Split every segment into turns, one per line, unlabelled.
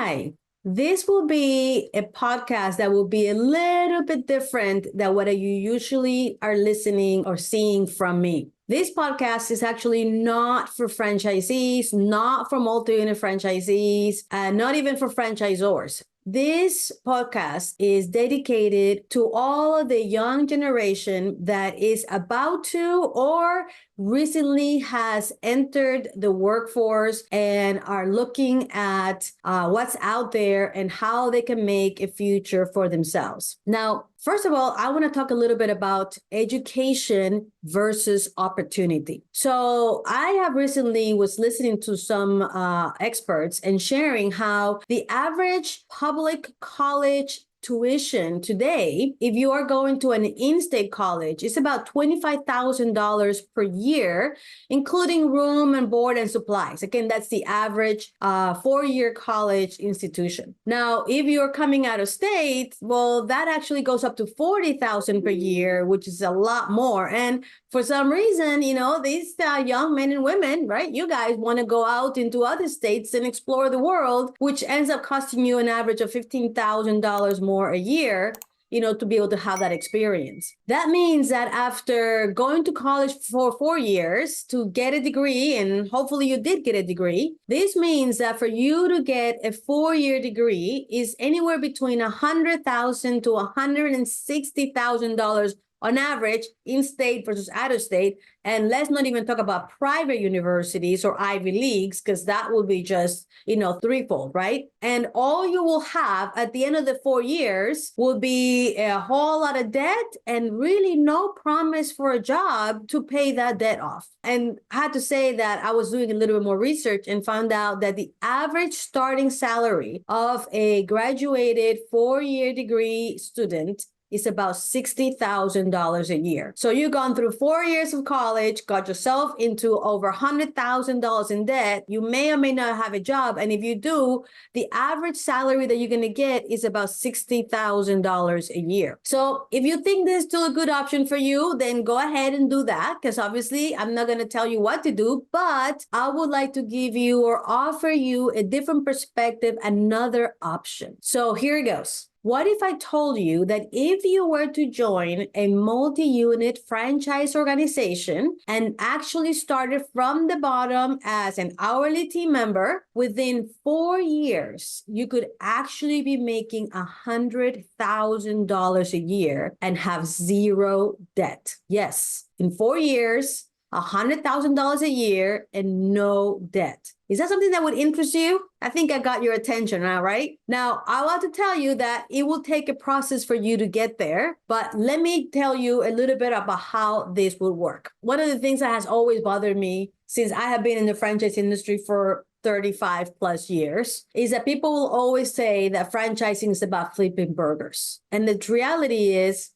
Hi. This will be a podcast that will be a little bit different than what you usually are listening or seeing from me. This podcast is actually not for franchisees, not for multi-unit franchisees, and not even for franchisors. This podcast is dedicated to all of the young generation that is about to or recently has entered the workforce and are looking at what's out there and how they can make a future for themselves. Now, first of all, I want to talk a little bit about education versus opportunity. So I have recently was listening to some experts and sharing how the average public college tuition today, if you are going to an in-state college, it's about $25,000 per year, including room and board and supplies. Again, that's the average four-year college institution. Now, if you're coming out of state, well, that actually goes up to $40,000 per year, which is a lot more. And for some reason, these young men and women, right? You guys want to go out into other states and explore the world, which ends up costing you an average of $15,000 more a year, to be able to have that experience. That means that after going to college for 4 years to get a degree, and hopefully you did get a degree, this means that for you to get a 4-year degree is anywhere between $100,000 to $160,000 on average, in-state versus out-of-state. And let's not even talk about private universities or Ivy Leagues, because that will be just, threefold, right? And all you will have at the end of the 4 years will be a whole lot of debt and really no promise for a job to pay that debt off. And I had to say that I was doing a little bit more research and found out that the average starting salary of a graduated 4-year degree student is about $60,000 a year. So you've gone through 4 years of college, got yourself into over $100,000 in debt. You may or may not have a job. And if you do, the average salary that you're going to get is about $60,000 a year. So if you think this is still a good option for you, then go ahead and do that. Because obviously I'm not going to tell you what to do, but I would like to give you or offer you a different perspective, another option. So here it goes. What if I told you that if you were to join a multi-unit franchise organization and actually started from the bottom as an hourly team member, within 4 years, you could actually be making $100,000 a year and have zero debt? Yes, in 4 years, $100,000 a year and no debt. Is that something that would interest you? I think I got your attention now, right? Now, I want to tell you that it will take a process for you to get there, but let me tell you a little bit about how this will work. One of the things that has always bothered me since I have been in the franchise industry for 35 plus years is that people will always say that franchising is about flipping burgers. And the reality is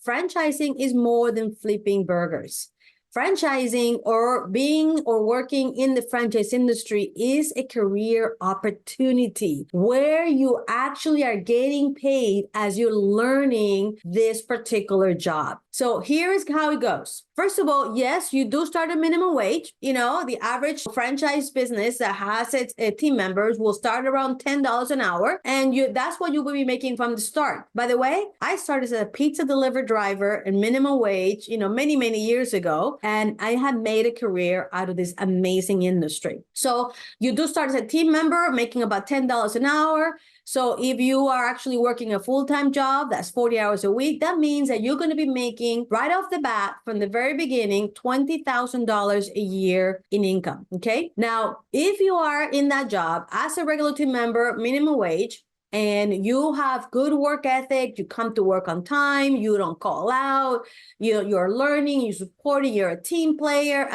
franchising is more than flipping burgers. Franchising or being or working in the franchise industry is a career opportunity where you actually are getting paid as you're learning this particular job. So here is how it goes. First of all, yes, you do start at minimum wage. The average franchise business that has its team members will start around $10 an hour. And that's what you will be making from the start. By the way, I started as a pizza delivery driver and minimum wage, many, many years ago. And I have made a career out of this amazing industry. So you do start as a team member making about $10 an hour. So if you are actually working a full-time job, that's 40 hours a week, that means that you're going to be making right off the bat from the very beginning, $20,000 a year in income. Okay. Now, if you are in that job as a regular team member, minimum wage, and you have good work ethic, you come to work on time, you don't call out, you're learning, you're supporting, you're a team player.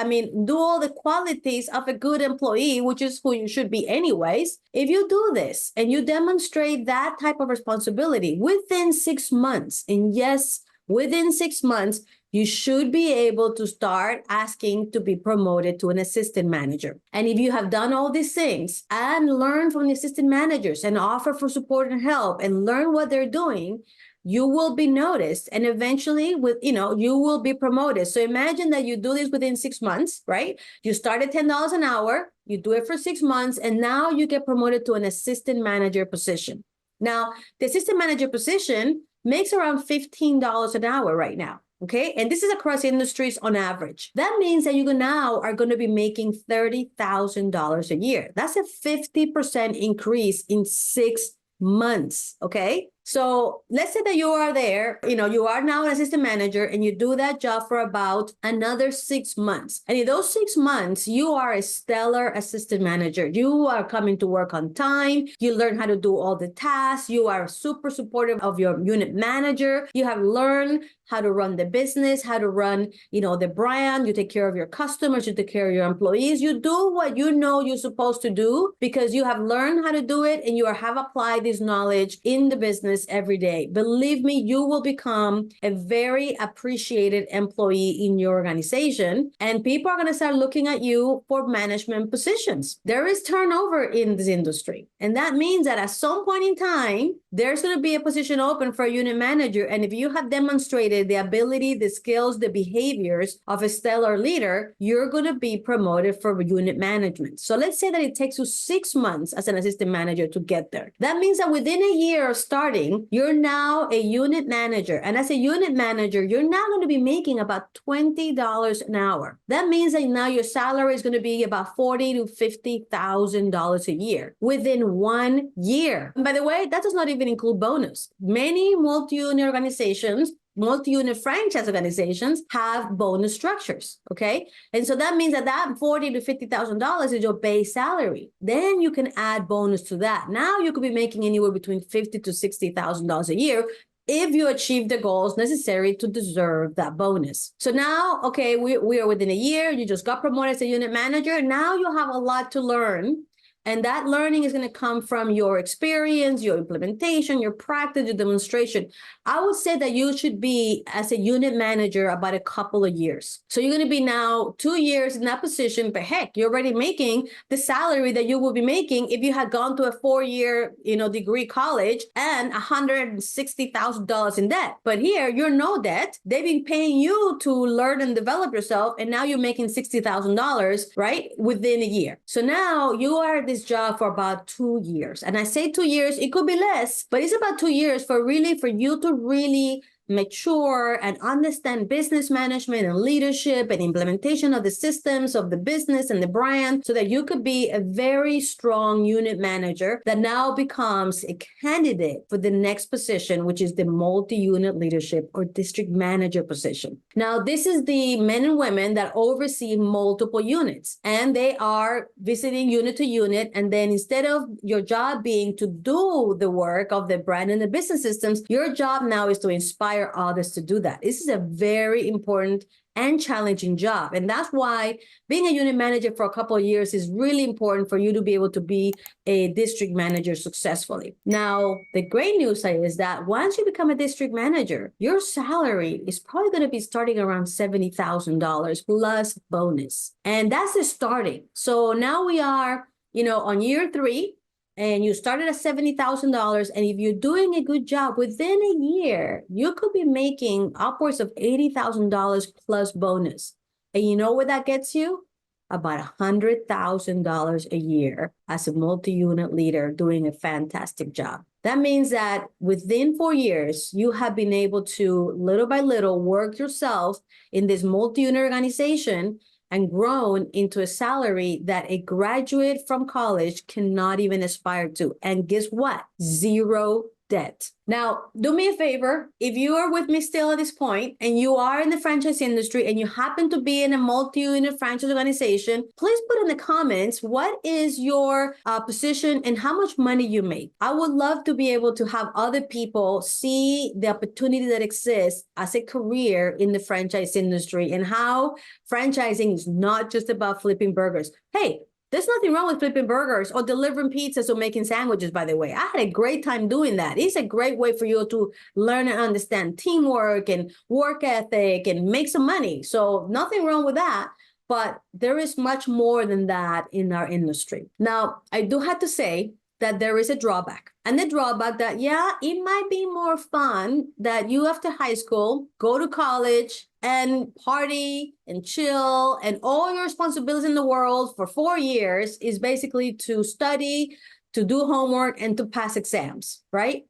Do all the qualities of a good employee, which is who you should be anyways. If you do this and you demonstrate that type of responsibility within 6 months, and yes, within 6 months, you should be able to start asking to be promoted to an assistant manager. And if you have done all these things and learn from the assistant managers and offer for support and help and learn what they're doing, you will be noticed, and eventually you will be promoted. So imagine that you do this within 6 months, right? You start at $10 an hour, you do it for 6 months, and now you get promoted to an assistant manager position. Now, the assistant manager position makes around $15 an hour right now. Okay. And this is across industries on average. That means that you now are going to be making $30,000 a year. That's a 50% increase in 6 months. Okay. So let's say that you are there, you are now an assistant manager and you do that job for about another 6 months. And in those 6 months, you are a stellar assistant manager. You are coming to work on time. You learn how to do all the tasks. You are super supportive of your unit manager. You have learned how to run the business, how to run, the brand. You take care of your customers. You take care of your employees. You do what you're supposed to do because you have learned how to do it and you have applied this knowledge in the business every day. Believe me, you will become a very appreciated employee in your organization, and people are going to start looking at you for management positions. There is turnover in this industry, and that means that at some point in time, there's going to be a position open for a unit manager. And if you have demonstrated the ability, the skills, the behaviors of a stellar leader, you're going to be promoted for unit management. So let's say that it takes you 6 months as an assistant manager to get there. That means that within a year of starting, you're now a unit manager. And as a unit manager, you're now going to be making about $20 an hour. That means that now your salary is going to be about $40,000 to $50,000 a year within 1 year. And by the way, that does not even include bonus. Many multi-unit organizations, multi-unit franchise organizations have bonus structures, okay? And so that means that $40,000 to $50,000 is your base salary. Then you can add bonus to that. Now you could be making anywhere between $50,000 to $60,000 a year if you achieve the goals necessary to deserve that bonus. So now, okay, we are within a year. You just got promoted as a unit manager. Now you have a lot to learn. And that learning is going to come from your experience, your implementation, your practice, your demonstration. I would say that you should be, as a unit manager, about a couple of years. So you're going to be now 2 years in that position, but heck, you're already making the salary that you will be making if you had gone to a 4-year, degree college and $160,000 in debt. But here, you're no debt. They've been paying you to learn and develop yourself, and now you're making $60,000, right, within a year. So now you are this job for about 2 years. And I say 2 years, it could be less, but it's about 2 years for you to really mature and understand business management and leadership and implementation of the systems of the business and the brand, so that you could be a very strong unit manager that now becomes a candidate for the next position, which is the multi-unit leadership or district manager position. Now, this is the men and women that oversee multiple units, and they are visiting unit to unit. And then instead of your job being to do the work of the brand and the business systems, your job now is to inspire others to do that. This is a very important and challenging job. And that's why being a unit manager for a couple of years is really important for you to be able to be a district manager successfully. Now, the great news is that once you become a district manager, your salary is probably going to be starting around $70,000 plus bonus. And that's the starting. So now we are, on year 3, and you started at $70,000, and if you're doing a good job, within a year, you could be making upwards of $80,000 plus bonus. And you know what that gets you? About $100,000 a year as a multi-unit leader doing a fantastic job. That means that within 4 years, you have been able to, little by little, work yourself in this multi-unit organization and grown into a salary that a graduate from college cannot even aspire to. And guess what? Zero debt. Now, do me a favor. If you are with me still at this point and you are in the franchise industry and you happen to be in a multi-unit franchise organization, please put in the comments, what is your position and how much money you make? I would love to be able to have other people see the opportunity that exists as a career in the franchise industry, and how franchising is not just about flipping burgers. Hey, there's nothing wrong with flipping burgers or delivering pizzas or making sandwiches, by the way. I had a great time doing that. It's a great way for you to learn and understand teamwork and work ethic and make some money. So nothing wrong with that. But there is much more than that in our industry. Now, I do have to say that there is a drawback. And the drawback that, yeah, it might be more fun that you after high school, go to college and party and chill and all your responsibilities in the world for 4 years is basically to study, to do homework, and to pass exams, right?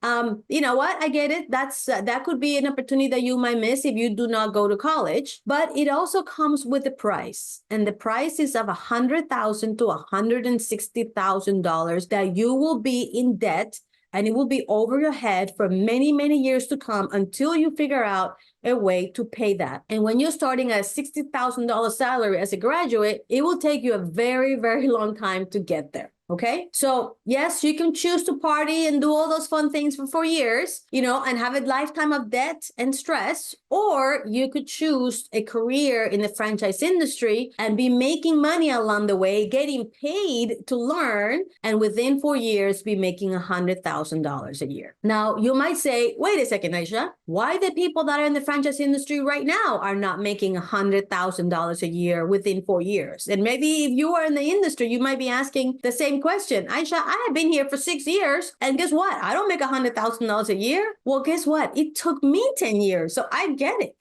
You know what? I get it. That could be an opportunity that you might miss if you do not go to college. But it also comes with a price, and the price is of $100,000 to $160,000 that you will be in debt, and it will be over your head for many, many years to come until you figure out a way to pay that. And when you're starting at a $60,000 salary as a graduate, it will take you a very, very long time to get there. Okay. So yes, you can choose to party and do all those fun things for 4 years, and have a lifetime of debt and stress, or you could choose a career in the franchise industry and be making money along the way, getting paid to learn, and within 4 years, be making $100,000 a year. Now, you might say, wait a second, Aisha, why the people that are in the franchise industry right now are not making $100,000 a year within 4 years? And maybe if you are in the industry, you might be asking the same question. Aisha, I have been here for 6 years, and guess what? I don't make $100,000 a year. Well, guess what? It took me 10 years. So I get it.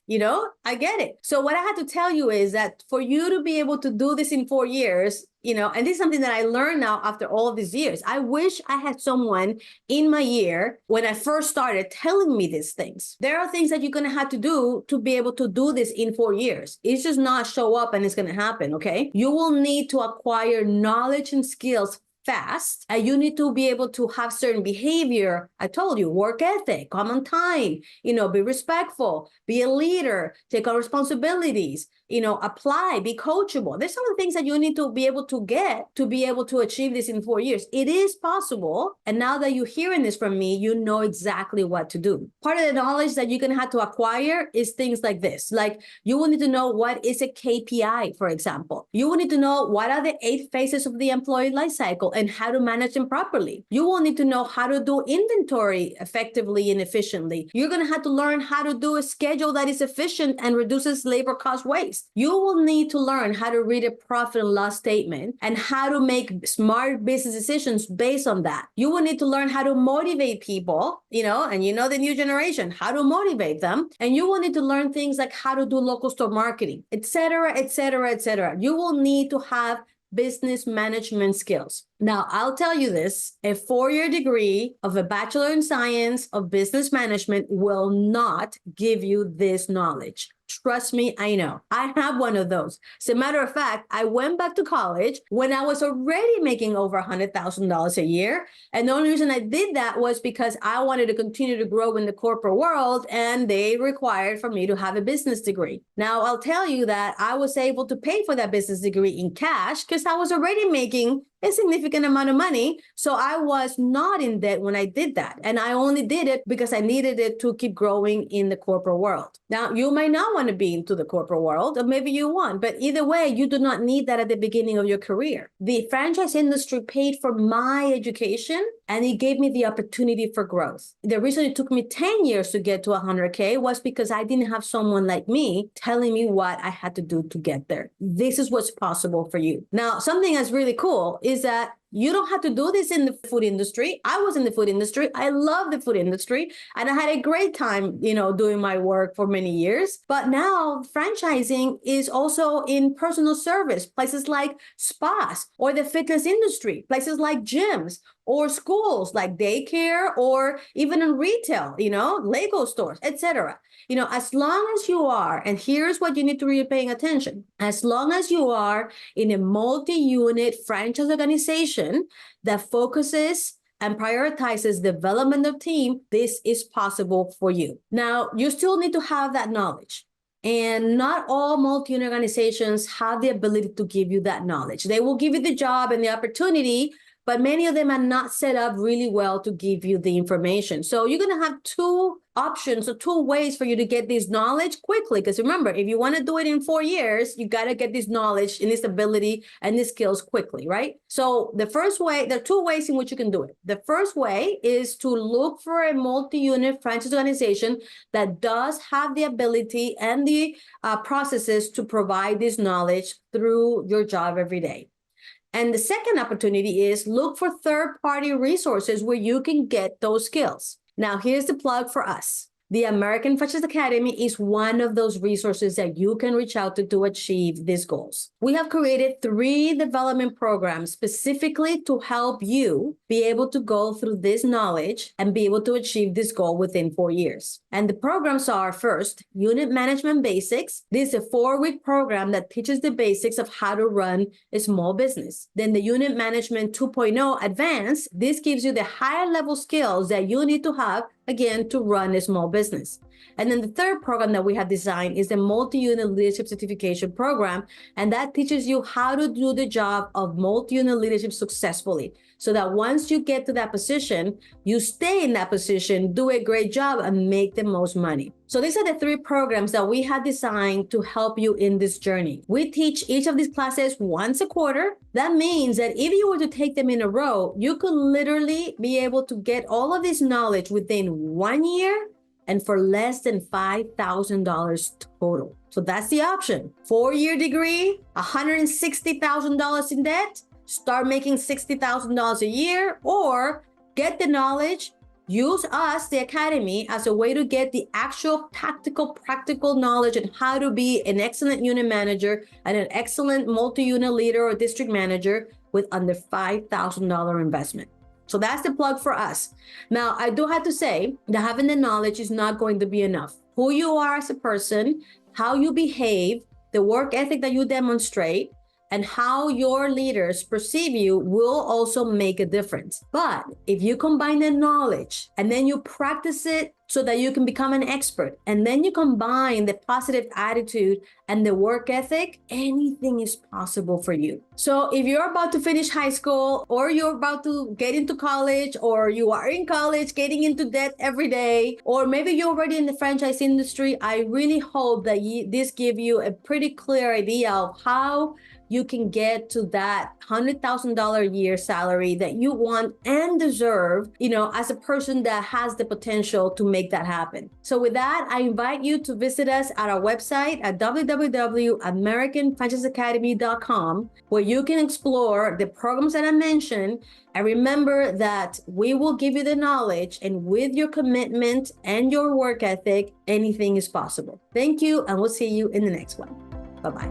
I get it. So what I had to tell you is that for you to be able to do this in 4 years, and this is something that I learned now after all of these years. I wish I had someone in my year when I first started telling me these things. There are things that you're going to have to do to be able to do this in 4 years. It's just not show up and it's going to happen, okay? You will need to acquire knowledge and skills fast, and you need to be able to have certain behavior. I told you, work ethic, come on time, be respectful, be a leader, take on responsibilities, apply, be coachable. There's some of the things that you need to be able to get to be able to achieve this in 4 years. It is possible. And now that you're hearing this from me, you know exactly what to do. Part of the knowledge that you're going to have to acquire is things like this. Like you will need to know what is a KPI, for example. You will need to know what are the 8 phases of the employee life cycle and how to manage them properly. You will need to know how to do inventory effectively and efficiently. You're going to have to learn how to do a schedule that is efficient and reduces labor cost waste. You will need to learn how to read a profit and loss statement and how to make smart business decisions based on that. You will need to learn how to motivate people, and the new generation, how to motivate them. And you will need to learn things like how to do local store marketing, et cetera, et cetera, et cetera. You will need to have business management skills. Now, I'll tell you this, a 4-year degree of a Bachelor in Science of Business Management will not give you this knowledge. Trust me, I know. I have one of those. As a matter of fact, I went back to college when I was already making over $100,000 a year. And the only reason I did that was because I wanted to continue to grow in the corporate world, and they required for me to have a business degree. Now, I'll tell you that I was able to pay for that business degree in cash because I was already making a significant amount of money. So I was not in debt when I did that. And I only did it because I needed it to keep growing in the corporate world. Now, you might not want to be into the corporate world, or maybe you want, but either way, you do not need that at the beginning of your career. The franchise industry paid for my education, and it gave me the opportunity for growth. The reason it took me 10 years to get to 100K was because I didn't have someone like me telling me what I had to do to get there. This is what's possible for you. Now, something that's really cool is that you don't have to do this in the food industry. I was in the food industry. I love the food industry, and I had a great time, doing my work for many years. But now franchising is also in personal service, places like spas, or the fitness industry, places like gyms, or schools like daycare, or even in retail, Lego stores, etc. As long as you are, and here's what you need to be paying attention, as long as you are in a multi-unit franchise organization that focuses and prioritizes development of team, this is possible for you. Now, you still need to have that knowledge. And not all multi-unit organizations have the ability to give you that knowledge. They will give you the job and the opportunity, but many of them are not set up really well to give you the information. So you're going to have 2 options or 2 ways for you to get this knowledge quickly. Because remember, if you want to do it in 4 years, you got to get this knowledge and this ability and these skills quickly, right? So the first way, there are 2 ways in which you can do it. The first way is to look for a multi-unit franchise organization that does have the ability and the processes to provide this knowledge through your job every day. And the second opportunity is look for third-party resources where you can get those skills. Now, here's the plug for us. The American Franchise Academy is one of those resources that you can reach out to achieve these goals. We have created 3 development programs specifically to help you be able to go through this knowledge and be able to achieve this goal within 4 years. And the programs are, first, Unit Management Basics. This is a 4-week program that teaches the basics of how to run a small business. Then the Unit Management 2.0 Advanced. This gives you the higher level skills that you need to have, again, to run a small business. And then the third program that we have designed is the Multi-Unit Leadership Certification Program. And that teaches you how to do the job of multi-unit leadership successfully, so that once you get to that position, you stay in that position, do a great job, and make the most money. So these are the 3 programs that we have designed to help you in this journey. We teach each of these classes once a quarter. That means that if you were to take them in a row, you could literally be able to get all of this knowledge within 1 year and for less than $5,000 total. So that's the option. 4-year degree, $160,000 in debt, start making $60,000 a year, or get the knowledge, use us, the Academy, as a way to get the actual tactical, practical knowledge on how to be an excellent unit manager and an excellent multi-unit leader or district manager with under $5,000 investment. So that's the plug for us. Now, I do have to say that having the knowledge is not going to be enough. Who you are as a person, how you behave, the work ethic that you demonstrate, and how your leaders perceive you will also make a difference. But if you combine the knowledge and then you practice it so that you can become an expert, and then you combine the positive attitude and the work ethic, anything is possible for you. So if you're about to finish high school, or you're about to get into college, or you are in college getting into debt every day, or maybe you're already in the franchise industry, I really hope that this give you a pretty clear idea of how you can get to that $100,000 a year salary that you want and deserve, as a person that has the potential to make that happen. So with that, I invite you to visit us at our website at www.americanfranchiseacademy.com, where you can explore the programs that I mentioned. And remember that we will give you the knowledge, and with your commitment and your work ethic, anything is possible. Thank you, and we'll see you in the next one. Bye-bye.